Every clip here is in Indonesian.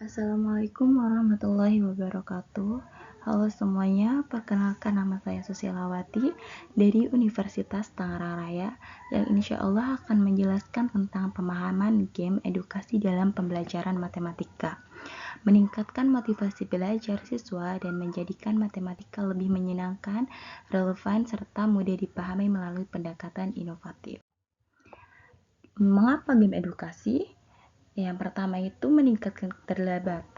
Assalamualaikum warahmatullahi wabarakatuh. Halo semuanya, perkenalkan nama saya Susilawati dari Universitas Tangerang Raya yang insya Allah akan menjelaskan tentang pemahaman game edukasi dalam pembelajaran matematika, meningkatkan motivasi belajar siswa dan menjadikan matematika lebih menyenangkan, relevan, serta mudah dipahami melalui pendekatan inovatif. Mengapa game edukasi? Yang pertama itu meningkatkan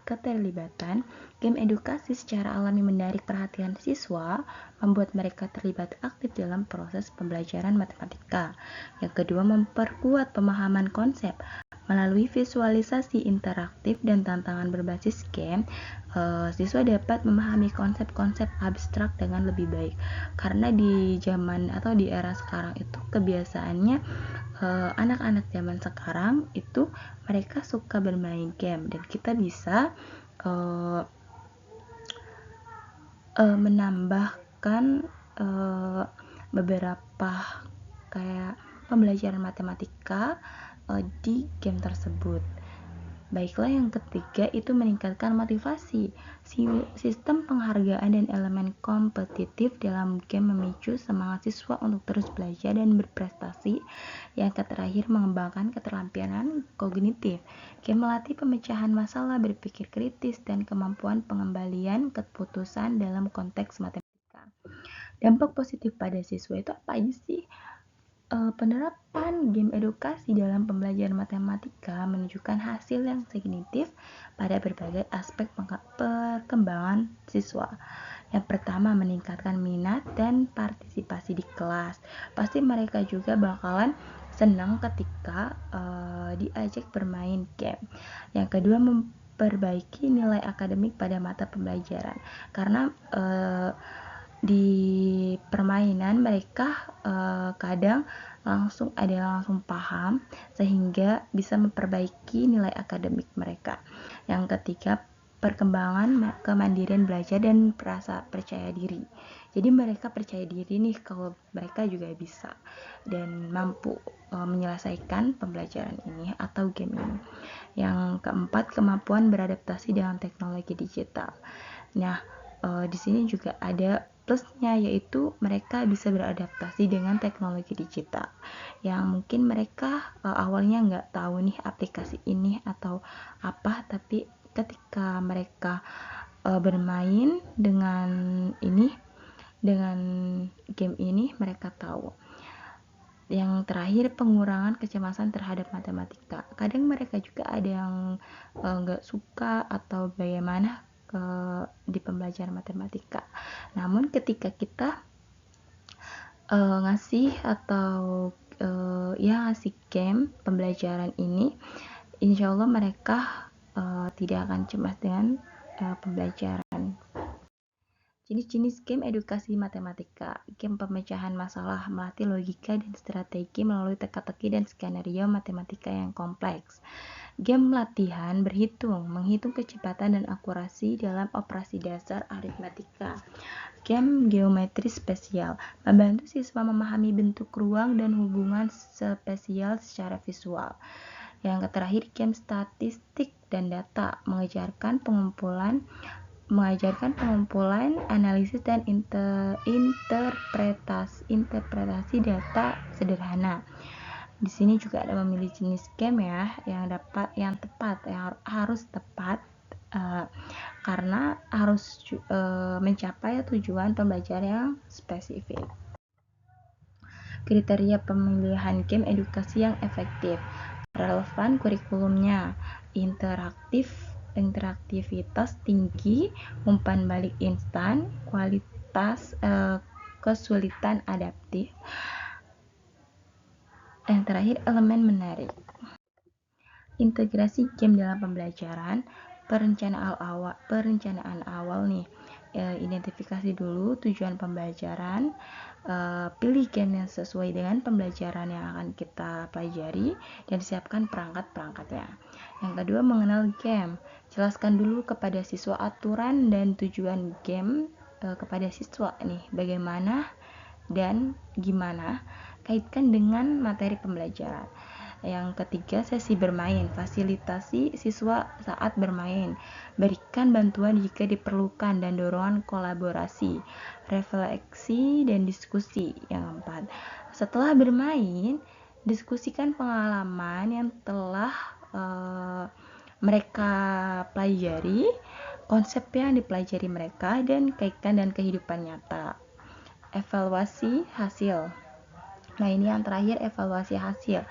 keterlibatan. Game edukasi secara alami menarik perhatian siswa, membuat mereka terlibat aktif dalam proses pembelajaran matematika. Yang kedua, memperkuat pemahaman konsep. Melalui visualisasi interaktif dan tantangan berbasis game, siswa dapat memahami konsep-konsep abstrak dengan lebih baik. Karena di zaman atau di era sekarang itu kebiasaannya anak-anak zaman sekarang itu mereka suka bermain game dan kita bisa menambahkan beberapa kayak pembelajaran matematika di game tersebut. Baiklah, yang ketiga itu meningkatkan motivasi. Sistem penghargaan dan elemen kompetitif dalam game memicu semangat siswa untuk terus belajar dan berprestasi. Yang terakhir, mengembangkan keterampilan kognitif. Game melatih pemecahan masalah, berpikir kritis, dan kemampuan pengembalian keputusan dalam konteks matematika. Dampak positif pada siswa itu apa aja sih? Penerapan game edukasi dalam pembelajaran matematika menunjukkan hasil yang signifikan pada berbagai aspek perkembangan siswa. Yang pertama, meningkatkan minat dan partisipasi di kelas. Pasti mereka juga bakalan senang ketika diajak bermain game. Yang kedua, memperbaiki nilai akademik pada mata pembelajaran. Karena di permainan mereka kadang langsung paham sehingga bisa memperbaiki nilai akademik mereka. Yang ketiga, perkembangan kemandirian belajar dan rasa percaya diri. Jadi mereka percaya diri nih kalau mereka juga bisa dan mampu menyelesaikan pembelajaran ini atau game ini. Yang keempat, kemampuan beradaptasi dengan teknologi digital. Nah, di sini juga ada plusnya, yaitu mereka bisa beradaptasi dengan teknologi digital yang mungkin mereka awalnya nggak tahu nih aplikasi ini atau apa, tapi ketika mereka bermain dengan game ini mereka tahu. Yang terakhir, pengurangan kecemasan terhadap matematika. Kadang mereka juga ada yang nggak suka atau bagaimana di pembelajaran matematika. Namun ketika kita ngasih atau ngasih game pembelajaran ini, insya Allah mereka tidak akan cemas dengan pembelajaran. Jenis-jenis game edukasi matematika. Game pemecahan masalah, melatih logika dan strategi melalui teka-teki dan skenario matematika yang kompleks. Game latihan berhitung, menghitung kecepatan dan akurasi dalam operasi dasar aritmatika. Game geometri spesial, membantu siswa memahami bentuk ruang dan hubungan spesial secara visual. Yang terakhir, game statistik dan data, mengajarkan pengumpulan, analisis dan interpretasi data sederhana. Di sini juga ada memilih jenis game ya yang harus tepat karena harus mencapai tujuan pembelajaran yang spesifik. Kriteria pemilihan game edukasi yang efektif, relevan kurikulumnya, interaktivitas tinggi, umpan balik instan, kualitas kesulitan adaptif. Yang terakhir, elemen menarik. Integrasi game dalam pembelajaran, perencanaan awal nih. Identifikasi dulu tujuan pembelajaran, pilih game yang sesuai dengan pembelajaran yang akan kita pelajari, dan siapkan perangkat-perangkatnya. Yang kedua, mengenal game. Jelaskan dulu kepada siswa aturan dan tujuan game kepada siswa nih, bagaimana dan gimana, kaitkan dengan materi pembelajaran. Yang ketiga, sesi bermain. Fasilitasi siswa saat bermain. Berikan bantuan jika diperlukan dan dorongan kolaborasi. Refleksi dan diskusi. Yang keempat, setelah bermain, diskusikan pengalaman yang telah mereka pelajari, konsep yang dipelajari mereka, dan kaitkan dan kehidupan nyata. Evaluasi hasil. Nah, ini yang terakhir, evaluasi hasil.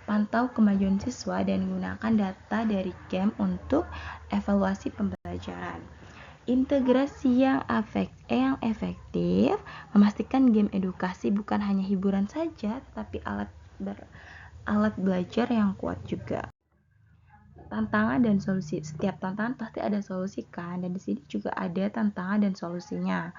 Pantau kemajuan siswa dan gunakan data dari game untuk evaluasi pembelajaran. Integrasi yang efektif, memastikan game edukasi bukan hanya hiburan saja, tetapi alat belajar yang kuat juga. Tantangan dan solusi. Setiap tantangan pasti ada solusi kan, dan di sini juga ada tantangan dan solusinya.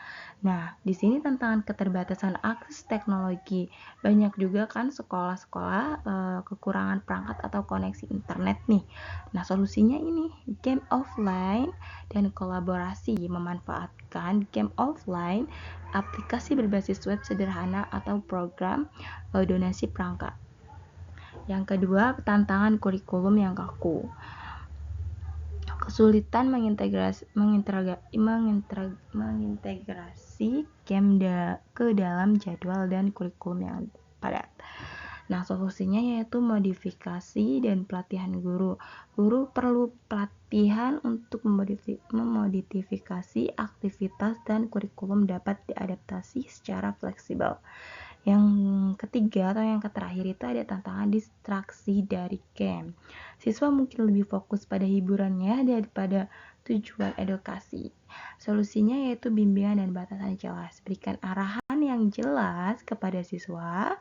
Nah, di sini tantangan keterbatasan akses teknologi. Banyak juga kan sekolah-sekolah kekurangan perangkat atau koneksi internet nih. Nah, solusinya ini game offline dan kolaborasi, memanfaatkan game offline, aplikasi berbasis web sederhana atau program donasi perangkat. Yang kedua, tantangan kurikulum yang kaku. Kesulitan mengintegrasi game ke dalam jadwal dan kurikulum yang padat. Nah, solusinya yaitu modifikasi dan pelatihan guru. Guru perlu pelatihan untuk memodifikasi aktivitas dan kurikulum dapat diadaptasi secara fleksibel. Yang ketiga atau yang terakhir itu ada tantangan distraksi dari game. Siswa mungkin lebih fokus pada hiburannya daripada tujuan edukasi. Solusinya yaitu bimbingan dan batasan jelas. Berikan arahan yang jelas kepada siswa,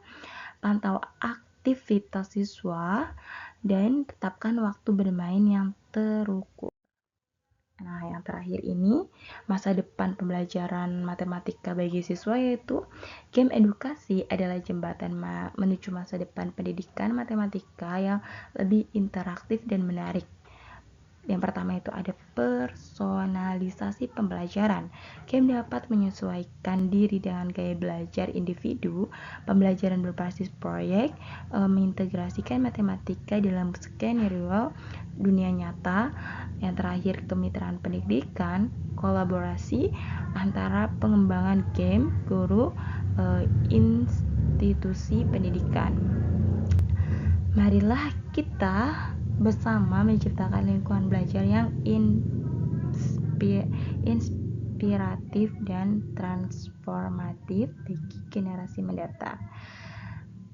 pantau aktivitas siswa, dan tetapkan waktu bermain yang terukur. Nah, yang terakhir ini, masa depan pembelajaran matematika bagi siswa yaitu game edukasi adalah jembatan menuju masa depan pendidikan matematika yang lebih interaktif dan menarik. Yang pertama itu ada personalisasi pembelajaran. Game dapat menyesuaikan diri dengan gaya belajar individu. Pembelajaran berbasis proyek mengintegrasikan matematika dalam skenario dunia nyata. Yang terakhir, kemitraan pendidikan, kolaborasi antara pengembangan game, guru, institusi pendidikan. Marilah kita bersama menciptakan lingkungan belajar yang inspiratif dan transformatif bagi generasi mendatang.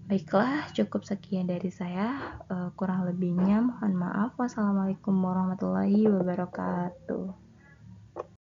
Baiklah, cukup sekian dari saya. Kurang lebihnya mohon maaf. Wassalamualaikum warahmatullahi wabarakatuh.